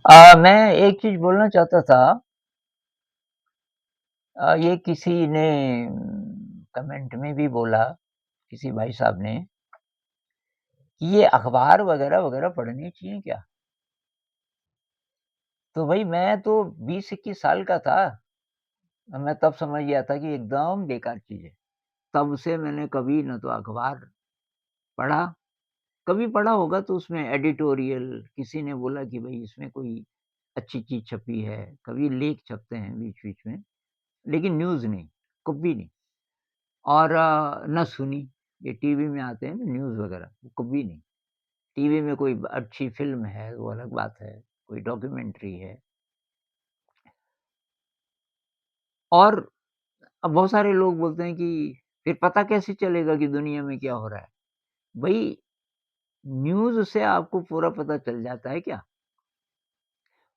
मैं एक चीज़ बोलना चाहता था। ये किसी ने कमेंट में भी बोला, किसी भाई साहब ने, कि ये अखबार वगैरह-वगैरह पढ़नी चाहिए क्या? तो भई मैं तो 20-21 साल का था, मैं तब समझ गया था कि एकदम बेकार चीज़ है। तब से मैंने कभी ना तो अखबार पढ़ा, कभी पढ़ा होगा तो उसमें एडिटोरियल किसी ने बोला कि भई इसमें कोई अच्छी चीज़ छपी है, कभी लेख छपते हैं बीच-बीच में, लेकिन न्यूज़ नहीं, कभी नहीं। और ना सुनी, ये टीवी में आते हैं ना न्यूज़ वगैरह, वो कभी नहीं। टीवी में कोई अच्छी फ़िल्म है, वो अलग बात है, कोई डॉक्यूमेंट्री है। और अब बहुत सारे लोग बोलते हैं कि फिर पता कैसे चलेगा कि दुनिया में क्या हो रहा है? भई न्यूज़ से आपको पूरा पता चल जाता है क्या?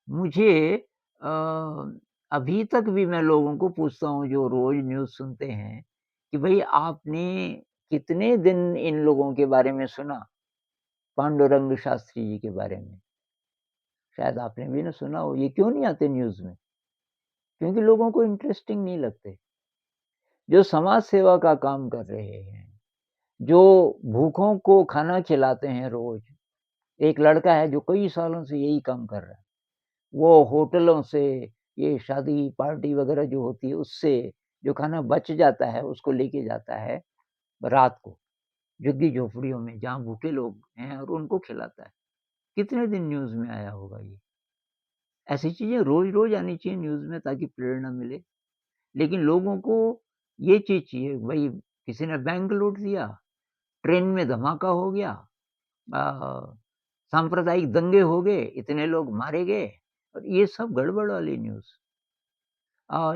मुझे अ, अभी तक भी मैं लोगों को पूछता हूँ जो रोज़ न्यूज़ सुनते हैं, कि भई आपने कितने दिन इन लोगों के बारे में सुना? पांडुरंग शास्त्री जी के बारे में। शायद आपने भी ना सुना हो, ये क्यों नहीं आते न्यूज़ में? क्योंकि लोगों को इंटरेस्टिंग नहीं लगते। जो समाज सेवा का काम कर रहे हैं, जो भूखों को खाना खिलाते हैं रोज़, एक लड़का है जो कई सालों से यही काम कर रहा है। वो होटलों से ये शादी पार्टी वगैरह जो होती है उससे जो खाना बच जाता है उसको लेके जाता है रात को, झुग्गी-झोपड़ियों में जहाँ भूखे लोग हैं और उनको खिलाता है। कितने दिन न्यूज़ में आया होगा ये? ऐसी चीज़ें रोज़-रोज़ आनी चाहिए न्यूज़ में ताकि प्रेरणा मिले। लेकिन लोगों को ये चीज़ चाहिए भई किसी ने बैंक लूट लिया, ट्रेन में धमाका हो गया, अ, सांप्रदायिक दंगे हो गए, इतने लोग मारे गए और ये सब गड़बड़ वाली न्यूज़।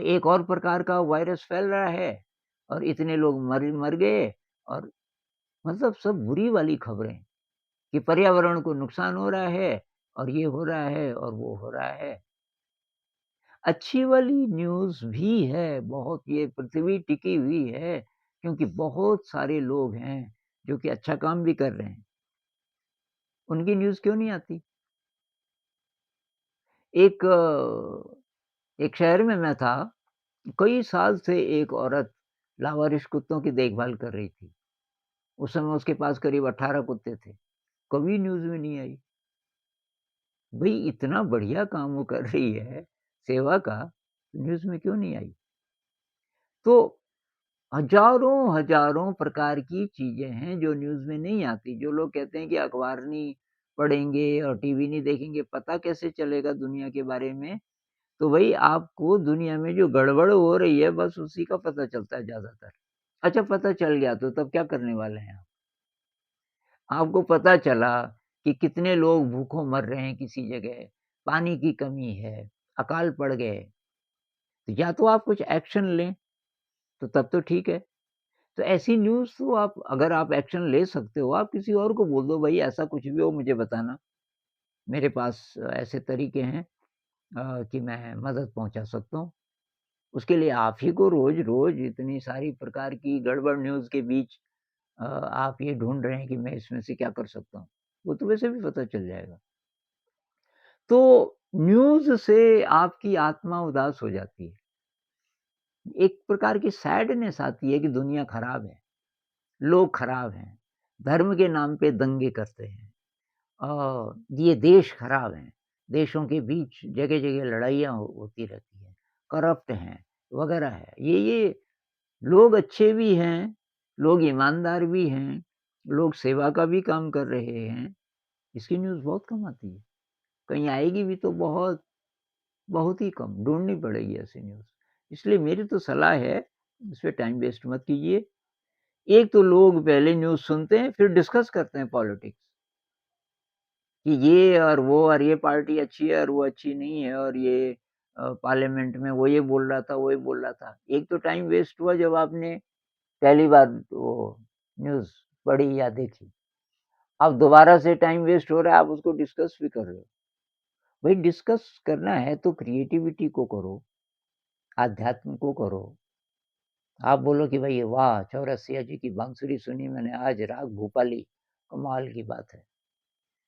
एक और प्रकार का वायरस फैल रहा है और इतने लोग मर मर गए और मतलब सब बुरी वाली खबरें कि पर्यावरण को नुकसान हो रहा है और ये हो रहा है और वो हो रहा है। अच्छी वाली न्यूज़ भी है, बहुत ये पृथ्वी टिकी हुई है, क्योंकि बहुत सारे लोग हैं, जो कि अच्छा काम भी कर रहे हैं। उनकी न्यूज़ क्यों नहीं आती? एक एक शहर में मैं था, कई साल से एक औरत लावारिस कुत्तों की देखभाल कर रही थी। उस समय उसके पास करीब 18 कुत्ते थे, कभी न्यूज़ में नहीं आई। भई इतना बढ़िया काम वो कर रही है, सेवा का, न्यूज़ में क्यों नहीं आई? तो हज़ारों प्रकार की चीज़ें हैं जो न्यूज़ में नहीं आती। जो लोग कहते हैं कि अखबार नहीं पढ़ेंगे और टीवी नहीं देखेंगे, पता कैसे चलेगा दुनिया के बारे में? तो भई आपको दुनिया में जो गड़बड़ हो रही है बस उसी का पता चलता है ज़्यादातर। अच्छा पता चल गया तो तब क्या करने वाले हैं आप? आपको पता चला कि कितने लोग भूखों मर रहे हैं किसी जगह, पानी की कमी है, अकाल पड़ गए, तो या तो आप कुछ एक्शन लें, तो तब तो ठीक है। तो ऐसी न्यूज़ तो आप अगर आप एक्शन ले सकते हो, आप किसी और को बोल दो भई ऐसा कुछ भी हो मुझे बताना। मेरे पास ऐसे तरीके हैं कि मैं मदद पहुँचा सकता हूँ। उसके लिए आप ही को रोज़-रोज़ इतनी सारी प्रकार की गड़बड़ न्यूज़ के बीच आप ये ढूँढ रहे हैं कि मैं इसमें से क्या कर सकता हूँ। वो तो वैसे भी पता चल जाएगा। तो न्यूज़ से आपकी आत्मा उदास हो जाती है। एक प्रकार की सैडनेस आती है कि दुनिया खराब है, लोग खराब हैं, धर्म के नाम पे दंगे करते हैं। ये देश खराब हैं, देशों के बीच जगह-जगह लड़ाइयाँ होती रहती हैं, करप्ट हैं, वगैरह है। ये लोग अच्छे भी हैं, लोग ईमानदार भी हैं, लोग सेवा का भी काम कर रहे हैं, इसकी न्यूज़ बहुत कम आती है। कहीं आएगी भी तो बहुत, बहुत ही कम, ढूँढनी पड़ेगी ऐसी न्यूज़। इसलिए मेरी तो सलाह है, इसपे टाइम वेस्ट मत कीजिए। एक तो लोग पहले न्यूज़ सुनते हैं, फिर डिस्कस करते हैं पॉलिटिक्स। कि ये और वो और ये पार्टी अच्छी है और वो अच्छी नहीं है और ये पार्लियामेंट में वो ये बोल रहा था, वो ये बोल रहा था। एक तो टाइम वेस्ट हुआ जब आपने पहली बार वो न्यूज़ पढ़ी या देखी। अब दोबारा से टाइम वेस्ट हो रहा है, आप उसको डिस्कस भी कर रहे हो। भई डिस्कस करना है तो क्रिएटिविटी को करो, आध्यात्म को करो। आप बोलो कि भई वाह! चौरसिया जी की बांसुरी सुनी मैंने आज राग भूपाली, कमाल की बात है।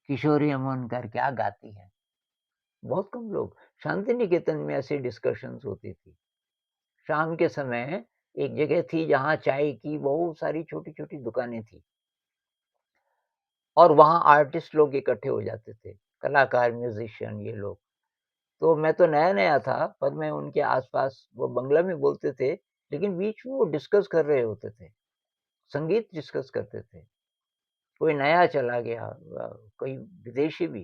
किशोरी अमोनकर क्या गाती है। बहुत कम लोग। शांति निकेतन में ऐसी डिस्कशंस होती थी। शाम के समय एक जगह थी जहाँ चाय की बहुत सारी छोटी-छोटी दुकानें थी और वहाँ आर्टिस्ट लोग इकट्ठे हो जाते थे, कलाकार, म्यूज़िशियन ये लोग। तो मैं तो नया-नया था, पर मैं उनके आस-पास वो बंगला में बोलते थे, लेकिन बीच में वो डिस्कस कर रहे होते थे, संगीत डिस्कस करते थे। कोई नया चला गया कोई विदेशी भी।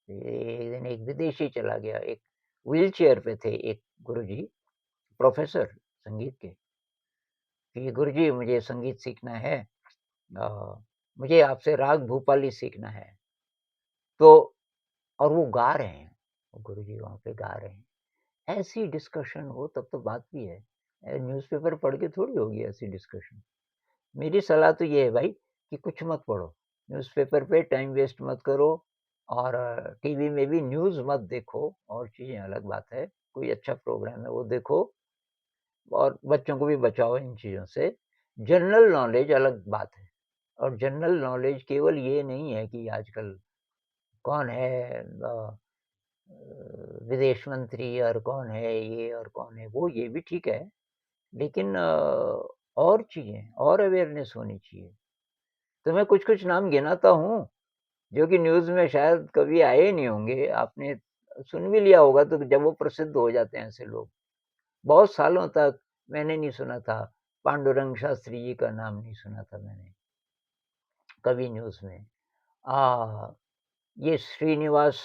एक दिन एक विदेशी चला गया, एक व्हीलचेयर पे थे एक गुरुजी, प्रोफ़ेसर संगीत के, कि गुरुजी मुझे संगीत सीखना है मुझे आपसे राग भूपाली सीखना है। तो और वो गा रहे हैं, गुरुजी वहाँ पे गा रहे हैं। ऐसी डिस्कशन हो तब तो बात भी है। न्यूज़पेपर पढ़ के थोड़ी होगी ऐसी डिस्कशन। मेरी सलाह तो ये है भाई कि कुछ मत पढ़ो, न्यूज़पेपर पे टाइम वेस्ट मत करो और टीवी में भी न्यूज़ मत देखो और चीज़ें अलग बात है। कोई अच्छा प्रोग्राम है वो देखो और बच्चों को भी बचाओ इन चीज़ों से। जनरल नॉलेज अलग बात है और जनरल नॉलेज केवल ये नहीं है कि आजकल कौन है विदेश मंत्री और कौन है ये और कौन है वो, ये भी ठीक है। लेकिन और चीज़ें और अवेयरनेस होनी चाहिए। तो मैं कुछ-कुछ नाम गिनाता हूँ, जो कि न्यूज़ में शायद कभी आए ही नहीं होंगे। आपने सुन भी लिया होगा तो जब वो प्रसिद्ध हो जाते हैं ऐसे लोग। बहुत सालों तक मैंने नहीं सुना था, पांडुरंग शास्त्री जी का नाम नहीं सुना था मैंने, कभी न्यूज़ में। ये श्रीनिवास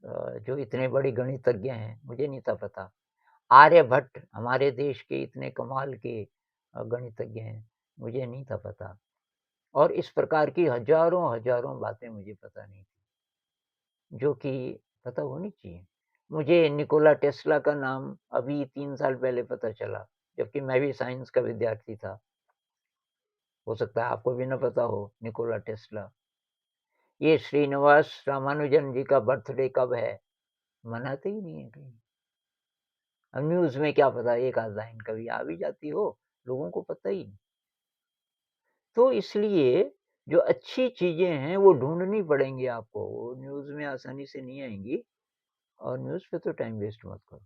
जो इतने बड़े गणितज्ञ हैं, मुझे नहीं था पता। आर्यभट्ट हमारे देश के इतने कमाल के गणितज्ञ हैं, मुझे नहीं था पता। और इस प्रकार की हज़ारों-हज़ारों बातें मुझे पता नहीं थी, जो कि पता होनी चाहिए। मुझे निकोला टेस्ला का नाम अभी 3 साल पहले पता चला, जबकि मैं भी साइंस का विद्यार्थी था। हो सकता है आपको भी ना पता हो निकोला टेस्ला। ये श्रीनिवास रामानुजन जी का बर्थडे कब है? मनाते ही नहीं है कहीं। अब न्यूज़ में क्या पता एक आध लाइन कभी आ भी जाती हो, लोगों को पता ही नहीं। तो इसलिए जो अच्छी चीज़ें हैं वो ढूँढनी पड़ेंगी आपको, वो न्यूज़ में आसानी से नहीं आएँगी और न्यूज़ पे तो टाइम वेस्ट मत करो।